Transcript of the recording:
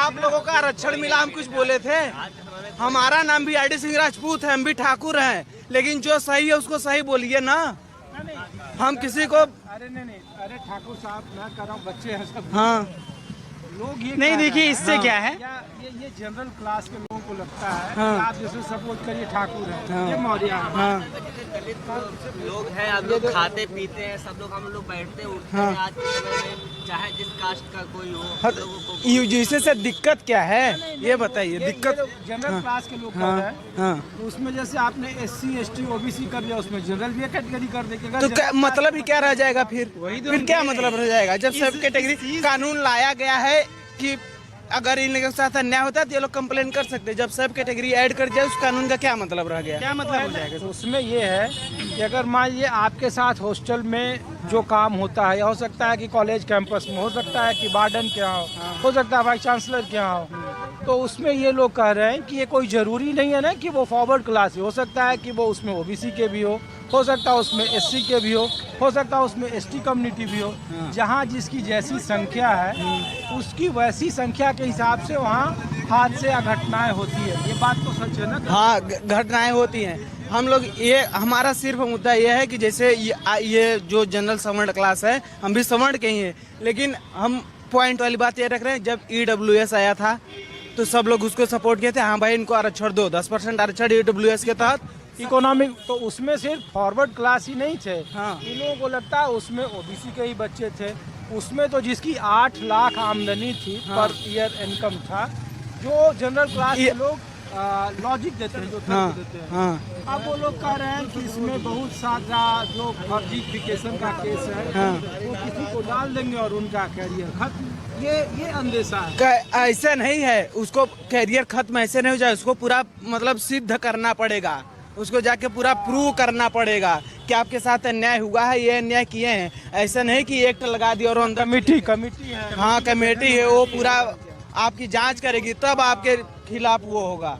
आप लोगों का आरक्षण मिला, हम कुछ बोले थे? हमारा नाम भी आरडी सिंह राजपूत है, हम भी ठाकुर हैं, लेकिन जो सही है उसको सही बोलिए ना। हम किसी को अरे नहीं, अरे ठाकुर साहब मैं कर रहा हूँ, बच्चे हैं सब। हाँ लोग ये नहीं, देखिए हाँ। इससे क्या है, ये जनरल क्लास के लोगों को लगता है हाँ। कि आप जैसे सपोर्ट करिए ठाकुर है, हाँ। ये मौर्य है। हाँ लोग हैं, अब लोग खाते पीते हैं, सब लोग, हम लोग बैठते उठते हैं। आज के समय में चाहे जिस कास्ट का कोई हो, हम लोगों को यूजीसी से दिक्कत क्या है ये बताइए। दिक्कत जनरल क्लास के लोग हाँ कर रहे हैं, हाँ, तो उसमें जैसे आपने SC ST OBC कर लिया, उसमें जनरल भी कैटेगरी कर देगा। तो क्या मतलब ही क्या रह जाएगा फिर? फिर क्या मतलब रह जाएगा जब सब कैटेगरी कानून लाया गया है कि अगर इनके साथ अन्याय होता है तो ये लोग कंप्लेन कर सकते हैं। जब सब कैटेगरी ऐड कर जाए उस कानून का क्या मतलब रह गया? क्या मतलब हो जाएगा? तो उसमें ये है कि अगर मान लीजिए आपके साथ हॉस्टल में जो काम होता है, हो सकता है कि कॉलेज कैंपस में, हो सकता है कि वार्डन के यहाँ हो सकता है वाइस चांसलर के यहाँ हो, तो उसमें ये लोग कह रहे हैं कि ये कोई ज़रूरी नहीं है ना कि वो फॉरवर्ड क्लास हो सकता है कि वो उसमें OBC के भी हो सकता है उसमें SC के भी हो सकता है उसमें ST कम्युनिटी भी हो। जहाँ जिसकी जैसी संख्या है उसकी वैसी संख्या के हिसाब से वहाँ हादसे या घटनाएं होती है। ये बात तो सच है ना? हाँ, घटनाएं होती हैं। हम लोग ये हमारा सिर्फ मुद्दा ये है कि जैसे ये जो जनरल सवर्ण क्लास है, हम भी सवर्ण के ही हैं, लेकिन हम पॉइंट वाली बात ये रख रहे हैं, जब EWS आया था तो सब लोग उसको सपोर्ट किए थे। हाँ भाई इनको आरक्षण दो, 10% आरक्षण EWS के तहत। इकोनॉमिक तो उसमें सिर्फ फॉरवर्ड क्लास ही नहीं थे। हाँ। इन लोगों को लगता है उसमें OBC के ही बच्चे थे। उसमें तो जिसकी 8 लाख आमदनी थी, हाँ। पर ईयर इनकम था, जो जनरल क्लास के लोग लॉजिक देते हैं, जो हाँ तर्क देते हैं। हाँ अब वो लोग कह रहे हैं कि इसमें बहुत सारा जो फर्जीफिकेशन का केस है, हाँ। वो किसी को डाल देंगे और उनका कैरियर खत्म। ये अंदेशा है। ऐसा नहीं है, उसको कैरियर खत्म ऐसे नहीं हो जाए, उसको पूरा मतलब सिद्ध करना पड़ेगा, उसको जाके पूरा प्रूव करना पड़ेगा कि आपके साथ अन्याय हुआ है, ये अन्याय किए हैं। ऐसा नहीं कि एक्ट लगा दिया और अंदर कमेटी है। हाँ कमेटी है, वो पूरा आपकी जांच करेगी तब आपके खिलाफ वो होगा।